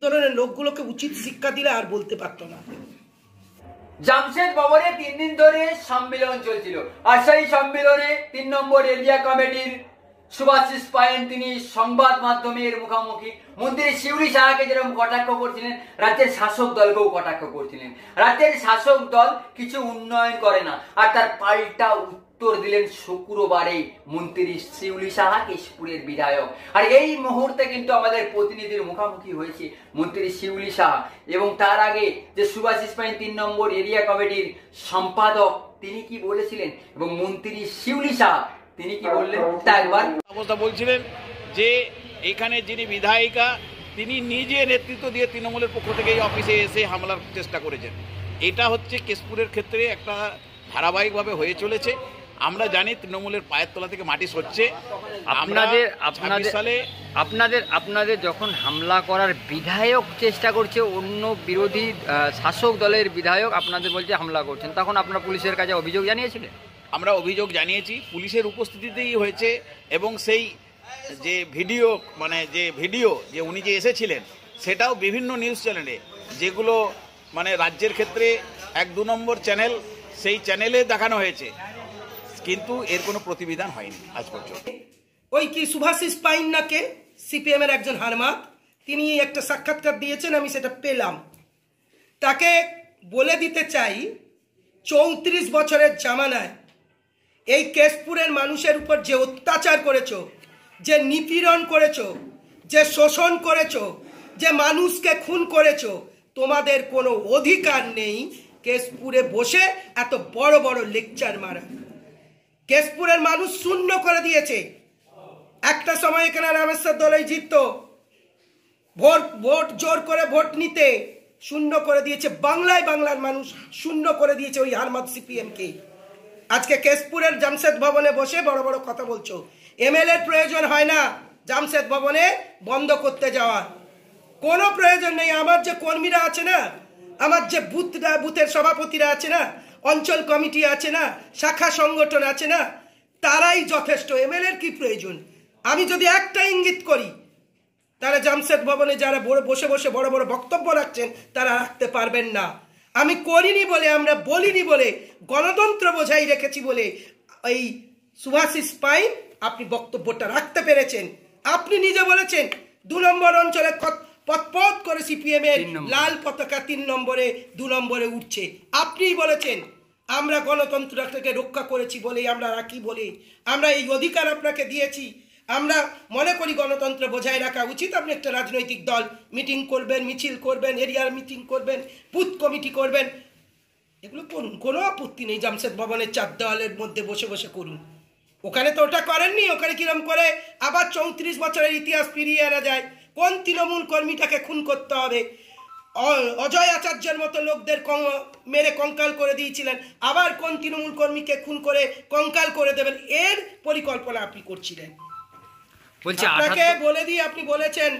আন্দোলনের লোকগুলোকে উচিত শিক্ষা দিলে আর বলতে পারতো না। জামশেদ ভবনে 3 দিন ধরে সম্মেলন চলছিল, আর সেই সম্মেলনে 3 নম্বর এরিয়া কমিটির সুভাষিস পায়েন তিনি সংবাদ মাধ্যমের মুখোমুখি মন্ত্রী শিউলি সাহাকে যেরকম কটাক্ষ করছিলেন, রাজ্যের শাসক দলকেও কটাক্ষ করছিলেন। রাজ্যের শাসক দল কিছু উন্নয়ন করে না, আর তার পাল্টা উত্তর দিলেন শুক্রবারে মন্ত্রী শিউলি সাহা, কেশপুরের বিধায়ক। আর এই মুহূর্তে কিন্তু আমাদের প্রতিনিধির মুখোমুখি হয়েছে মন্ত্রী শিউলি সাহা, এবং তার আগে যে সুভাষিস পায়েন 3 নম্বর এরিয়া কমিটির সম্পাদক তিনি কি বলেছিলেন এবং মন্ত্রী শিউলি সাহা তিনি কি বললেন তা একবার অবস্থা বলছিলেন যে এখানে যিনি বিধায়িকা তিনি নিজে নেতৃত্ব দিয়ে তৃণমূলের পক্ষ থেকে এই অফিসে এসে হামলার চেষ্টা করেছেন। এটা হচ্ছে কেশপুরের ক্ষেত্রে একটা ধারাবাহিকভাবে হয়ে চলেছে। আমরা জানি তৃণমূলের পায়ের তলা থেকে মাটি সরছে। আপনাদের যখন হামলা করার বিধায়ক চেষ্টা করছে, অন্য বিরোধী শাসক দলের বিধায়ক আপনাদের বলছে হামলা করছেন, তখন আপনারা পুলিশের কাছে অভিযোগ জানিয়েছিলেন? আমরা অভিযোগ জানিয়েছি, পুলিশের উপস্থিতিতেই হয়েছে, এবং সেই যে ভিডিও যে উনি যে এসেছিলেন সেটাও বিভিন্ন নিউজ চ্যানেলে, যেগুলো মানে রাজ্যের ক্ষেত্রে 1-2 নম্বর চ্যানেল, সেই চ্যানেলে দেখানো হয়েছে, কিন্তু এর কোনো প্রতিবিধান হয়নি আজ পর্যন্ত। ওই কি সুভাষিস পাইন নাকে সিপিএম এর একজন হারমাত, তিনি একটা সাক্ষাৎকার দিয়েছেন, আমি সেটা পেলাম। তাকে বলে দিতে চাই 34 বছরের জামানায় এই কেশপুরের মানুষের উপর যে অত্যাচার করেছো, যে নিপীড়ন করেছো, যে শোষণ করেছো, যে মানুষকে খুন করেছো, তোমাদের কোনো অধিকার নেই কেশপুরে বসে এত বড় বড় লেকচার মারা। কেশপুরের মানুষ শূন্য করে দিয়েছে। একটা সময় এখানে রামেশ্বর দলই জিতত, ভোট জোর করে ভোট নিতে শূন্য করে দিয়েছে। বাংলার মানুষ শূন্য করে দিয়েছে ওই হারমাত সিপিএম কে। আজকে কেশপুরের জামশেদ ভবনে বসে বড় বড় কথা বলছো। এমএলএ প্রয়োজন হয় না জামশেদ ভবনে বন্ধ করতে যাওয়ার, কোনো প্রয়োজন নেই। আমার যে কর্মীরা আছে না, আমার যে বুথের সভাপতিরা আছে না, অঞ্চল কমিটি আছে না, শাখা সংগঠন আছে না, তারাই যথেষ্ট। এমএলএর কি প্রয়োজন? আমি যদি একটা ইঙ্গিত করি, তারা জামশেদ ভবনে যারা বসে বসে বড় বড় বক্তব্য রাখছেন তারা রাখতে পারবেন না। আমি করিনি বলে, আমরা বলিনি বলে, গণতন্ত্র বোঝাই রেখেছি বলে এই সুভাষিস পাইন আপনি বক্তব্যটা রাখতে পেরেছেন। আপনি নিজে বলেছেন 2 নম্বর অঞ্চলে পথ করে সিপিএম এর লাল পতাকা 3 নম্বরে 2 নম্বরে উঠছে। আপনিই বলেছেন আমরা গণতন্ত্রটাকে রক্ষা করেছি বলেই আমরা রাখি বলে আমরা এই অধিকার আপনাকে দিয়েছি। আমরা মনে করি গণতন্ত্র বজায় রাখা উচিত। আপনি একটা রাজনৈতিক দল মিটিং করবেন, মিছিল করবেন, এরিয়ার মিটিং করবেন, বুথ কমিটি করবেন, এগুলো করুন, কোনো আপত্তি নেই। জামশেদ ভবনের 4 দেওয়ালের মধ্যে বসে বসে করুন। ওখানে তো ওটা করেননি। ওখানে কিরম করে আবার 34 বছরের ইতিহাস ফিরিয়ে আনা যায়? কোন তৃণমূল কর্মীটাকে খুন করতে হবে? অজয় আচার্যের মতো লোকদের মেরে কঙ্কাল করে দিয়েছিলেন, আবার কোন তৃণমূল কর্মীকে খুন করে কঙ্কাল করে দেবেন, এর পরিকল্পনা আপনি করছিলেন। আপনাকে বলে দিই, আপনি বলেছেন,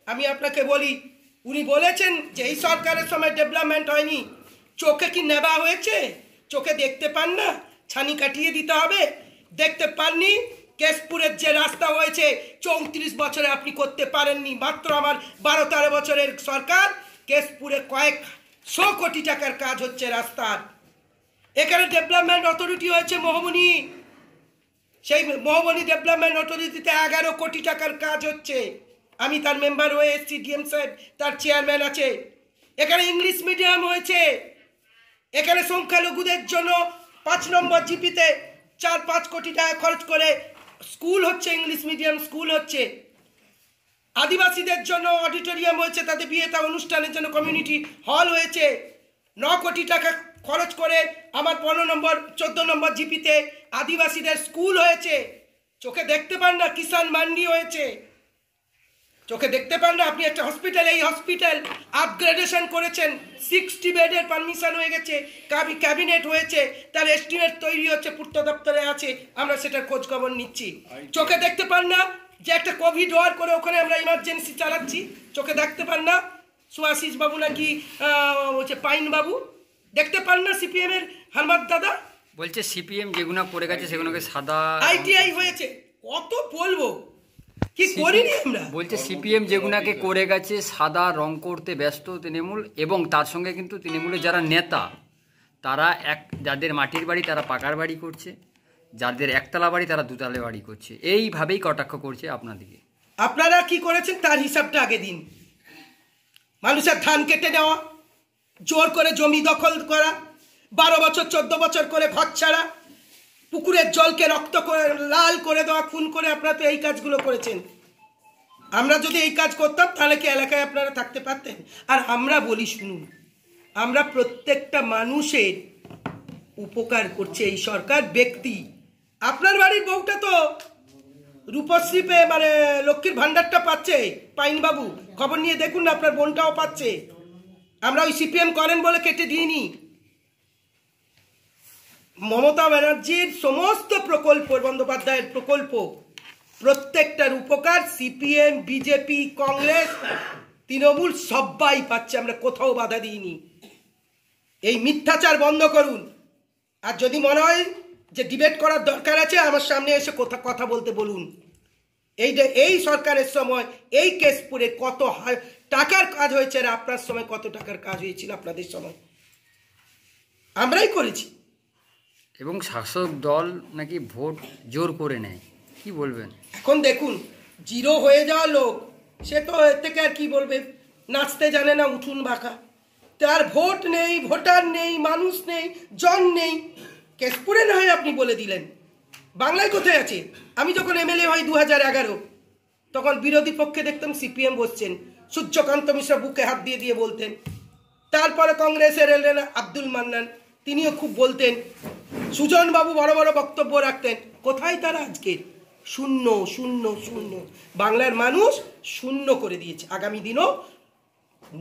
আমি আপনাকে বলি, উনি বলেছেন যে এই সরকারের সময় ডেভেলপমেন্ট হয়নি। চোখে কি নেবা হয়েছে? চোখে দেখতে পান না? ছানি কাটিয়ে দিতে হবে? দেখতে পাননি? কেশপুরের যে রাস্তা হয়েছে 34 বছরে আপনি করতে পারেননি। মাত্র আমার 12-13 বছরের সরকার কেশপুরে কয়েকশো কোটি টাকার কাজ হচ্ছে রাস্তার। এখানে ডেভেলপমেন্ট অথরিটি হয়েছে মহমনি, সেই মহমনি ডেভেলপমেন্ট অথরিটিতে 11 কোটি টাকার কাজ হচ্ছে। আমি তার মেম্বার হয়ে এসছি, ডিএম সাহেব তার চেয়ারম্যান আছে। এখানে ইংলিশ মিডিয়াম হয়েছে। এখানে সংখ্যালঘুদের জন্য 5 নম্বর জিপিতে 4-5 কোটি টাকা খরচ করে স্কুল হচ্ছে, ইংলিশ মিডিয়াম স্কুল হচ্ছে। আদিবাসীদের জন্য অডিটোরিয়াম হয়েছে, তাদের বিয়েটা অনুষ্ঠানের জন্য কমিউনিটি হল হয়েছে। 9 কোটি টাকা খরচ করে আমার 15 নম্বর 14 নম্বর জিপিতে আদিবাসীদের স্কুল হয়েছে। চোখে দেখতে পান না? কিষাণ মান্ডি হয়েছে, চোখে দেখতে পান না? আপনি একটা হসপিটাল, এই হসপিটাল আপগ্রেডেশন করেছেন, 60 বেডের পারমিশন হয়ে গেছে, ক্যাবিনেট হয়েছে, তার এস্টিমেট তৈরি হচ্ছে, পূর্ত দপ্তরে আছে, আমরা সেটার খোঁজ খবর নিচ্ছি। চোখে দেখতে পান না যে একটা কোভিড ওয়ার করে ওখানে আমরা ইমার্জেন্সি চালাচ্ছি? চোখে দেখতে পান না? সুভাষিস বাবু নাকি হচ্ছে পাইন বাবু, দেখতে পান না? সিপিএম এর হারমাত দাদা বলছে সিপিএম যেগুলো করে গেছে সেগুলোকে সাদা আইটিআই হয়েছে। কত বলবো? কি করিনি আমরা। বলছে সিপিএম যেগুনাকে করে গেছে সাদা রং করতে ব্যস্ত তৃণমূল, এবং তার সঙ্গে কিন্তু তৃণমূলের যারা নেতা তারা যাদের মাটির বাড়ি তারা পাকার বাড়ি করছে, যাদের একতলা বাড়ি তারা দুতলা বাড়ি করছে, এইভাবেই কটাক্ষ করছে আপনাদেরকে। আপনারা কি করেছেন তার হিসাবটা আগে দিন। মানুষের ধান কেটে নেওয়া, জোর করে জমি দখল করা, 12 বছর 14 বছর করে ঘর ছাড়া, পুকুরের জলকে রক্ত করে লাল করে দেওয়া, খুন করে আপনারা তো এই কাজগুলো করেছেন। আমরা যদি এই কাজ করতাম তাহলে কি এলাকায় আপনারা থাকতে পারতেন? আর আমরা বলি শুনুন, আমরা প্রত্যেকটা মানুষের উপকার করছে এই সরকার। ব্যক্তি আপনার বাড়ির বউটা তো রূপশ্রী পেয়ে মানে লক্ষ্মীর ভান্ডারটা পাচ্ছে, পাইনবাবু খবর নিয়ে দেখুন না, আপনার বোনটাও পাচ্ছে। আমরা ওই সিপিএম করেন বলে কেটে দিইনি। মমতা ব্যানার্জির সমস্ত প্রকল্প, বন্দ্যোপাধ্যায়ের প্রকল্প প্রত্যেকটার উপকার সিপিএম, বিজেপি, কংগ্রেস, তৃণমূল সবাই পাচ্ছে। আমরা কোথাও বাধা দিইনি। এই মিথ্যাচার বন্ধ করুন। আর যদি মনে হয় যে ডিবেট করার দরকার আছে, আমার সামনে এসে কথা বলতে বলুন। এই সরকারের সময় এই কেশপুরে কত টাকার কাজ হয়েছে, আর আপনার সময় কত টাকার কাজ হয়েছিল? আপনাদের সময় আমরাই করেছি। এবং শাসক দল নাকি ভোট জোর করে নেয়, কি বলবেন? এখন দেখুন, জিরো হয়ে যাওয়া লোক, সে তো এর থেকে আর কি বলবে, নাচতে জানে না উঠুন বাঁকা। তার ভোট নেই, ভোটার নেই, মানুষ নেই, জন নেই। কেশপুরে না হয় আপনি বলে দিলেন, বাংলায় কোথায় আছে? আমি যখন এমএলএ হই 2011, তখন বিরোধী পক্ষে দেখতাম সিপিএম বসছেন, সূর্যকান্ত মিশ্র বুকে হাত দিয়ে দিয়ে বলতেন। তারপরে কংগ্রেসের এলেন আব্দুল মান্নান, তিনিও খুব বলতেন। সুজন বাবু বড় বড় বক্তব্য রাখতেন। কোথায় তারা আজকে? শূন্য, শূন্য, শূন্য। বাংলার মানুষ শূন্য করে দিয়েছে। আগামী দিনও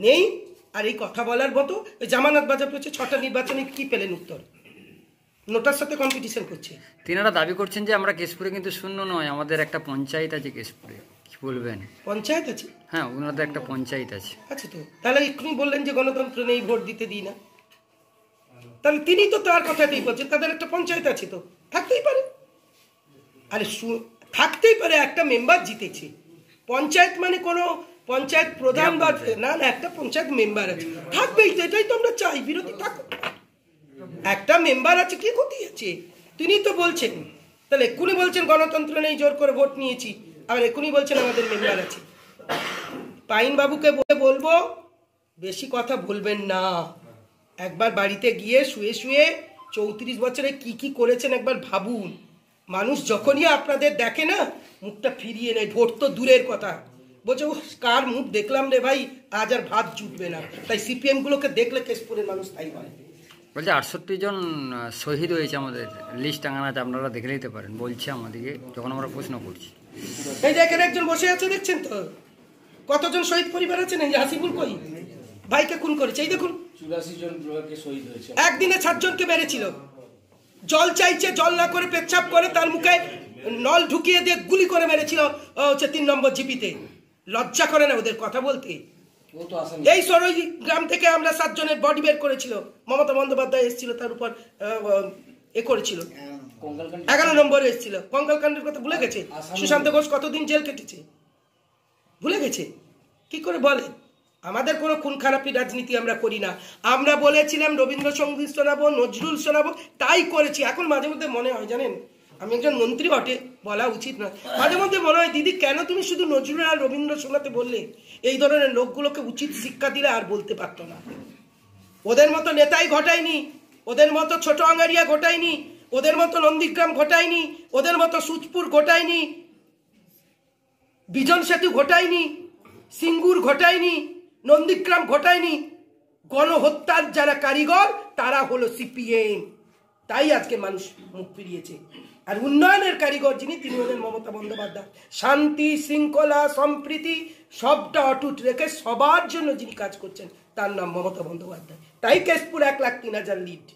নেই। আর এই কথা বলার মতো জামানত বাজার পেয়েছে। 6টা নির্বাচনে কি পেলেন উত্তর? নোটার সাথে কম্পিটিশন করছে। তিনারা দাবি করছেন যে আমরা কেশপুরে কিন্তু শূন্য নয়, আমাদের একটা পঞ্চায়েত আছে কেশপুরে, কি বলবেন? পঞ্চায়েত আছে? হ্যাঁ, ওনাদের একটা পঞ্চায়েত আছে। আচ্ছা, তো তাহলে এক্ষুনি বললেন যে গণতন্ত্র নেই, ভোট দিতে দিই না। তাহলে তিনি তো তার কথাতেই বলছেন তাদের একটা পঞ্চায়েত আছে, তো থাকতেই পারে। আরে থাকতেই পারে, একটা মেম্বার জিতেছে। পঞ্চায়েত মানে কোনো পঞ্চায়েত প্রধান বা না, একটা পঞ্চায়েত মেম্বার আছে, থাকবেই তো। এটাই তো আমরা চাই, বিরোধী থাকুক। একটা মেম্বার আছে, কি ক্ষতি আছে? তিনি তো বলছেন। তাহলে এক্ষুনি বলছেন গণতন্ত্র নেই, জোর করে ভোট নিয়েছি, আবার এক্ষুনি বলছেন আমাদের মেম্বার আছে। পাইন বাবুকে বলবো বেশি কথা বলবেন না। একবার বাড়িতে গিয়ে শুয়ে শুয়ে 34 বছরে কি করেছেন একবার ভাবুন। মানুষ যখনই আপনাদের দেখে না, মুখটা ফিরিয়ে নেয়। ভোট তো দূরের কথা, বলছে ও কার মুখ দেখলাম রে ভাই, আজ আর ভাত জুটবে না। তাই সিপিএম গুলোকে দেখলে কেশপুরের মানুষ তাই বলে। বলছে 68 জন শহীদ হয়েছে, আমাদের লিস্ট টাঙানো আছে, আপনারা দেখে নিতে পারেন, বলছে আমাদেরকে যখন আমরা প্রশ্ন করছি। এই যে এখানে একজন বসে আছে, দেখছেন তো কতজন শহীদ পরিবার আছেন। এই হাসিবুল কই ভাইকে খুন করেছে, এই দেখুন 84 জন শহীদ হয়েছে। একদিনে 7 জনকে মেরেছিল। জল চাইছে, জল না করে পেচ্ছাপ করে তার মুখে নল ঢুকিয়ে দিয়ে গুলি করে মেরেছিল 3 নম্বর জিপিতে। লজ্জা করে না ওদের কথা বলতে? এই সরই গ্রাম থেকে আমরা 7 জনের বডি বের করেছিল, মমতা বন্দ্যোপাধ্যায় এসেছিল, তার উপর করেছিল। 11 নম্বরে এসেছিল। কঙ্কালকাণ্ডের কথা ভুলে গেছে? সুশান্ত ঘোষ কতদিন জেল কেটেছে, ভুলে গেছে? কি করে বলে? আমাদের কোনো খুন খারাপি রাজনীতি আমরা করি না। আমরা বলেছিলাম রবীন্দ্রসঙ্গীত শোনাবো, নজরুল শোনাবো, তাই করেছি। এখন মাঝে মধ্যে মনে হয়, জানেন, আমি একজন মন্ত্রী বটে, বলা উচিত নয়, মাঝে মধ্যে মনে হয় দিদি কেন তুমি শুধু নজরুল আর রবীন্দ্র শোনাতে বললে? এই ধরনের লোকগুলোকে উচিত শিক্ষা দিলে আর বলতে পারতো না। ওদের মতো নেতাই ঘটায়নি, ওদের মতো ছোট আঙ্গারিয়া ঘটায়নি, ওদের মতো নন্দীগ্রাম ঘটায়নি, ওদের মতো সুচপুর ঘটায়নি, বিজন সেতু ঘটায়নি, সিঙ্গুর ঘটায়নি, নন্দীগ্রাম ঘটায়নি। গণহত্যার যারা কারিগর তারা হলো সিপিএম। তাই আজকে মানুষ মুখ ফিরিয়েছে। আর উন্নয়নের কারিগর যিনি, তিনি হলেন মমতা বন্দ্যোপাধ্যায়। শান্তি, শৃঙ্খলা, সম্প্রীতি সবটা অটুট রেখে সবার জন্য যিনি কাজ করছেন, তার নাম মমতা বন্দ্যোপাধ্যায়। তাই কেশপুর 1,03,000 লিড।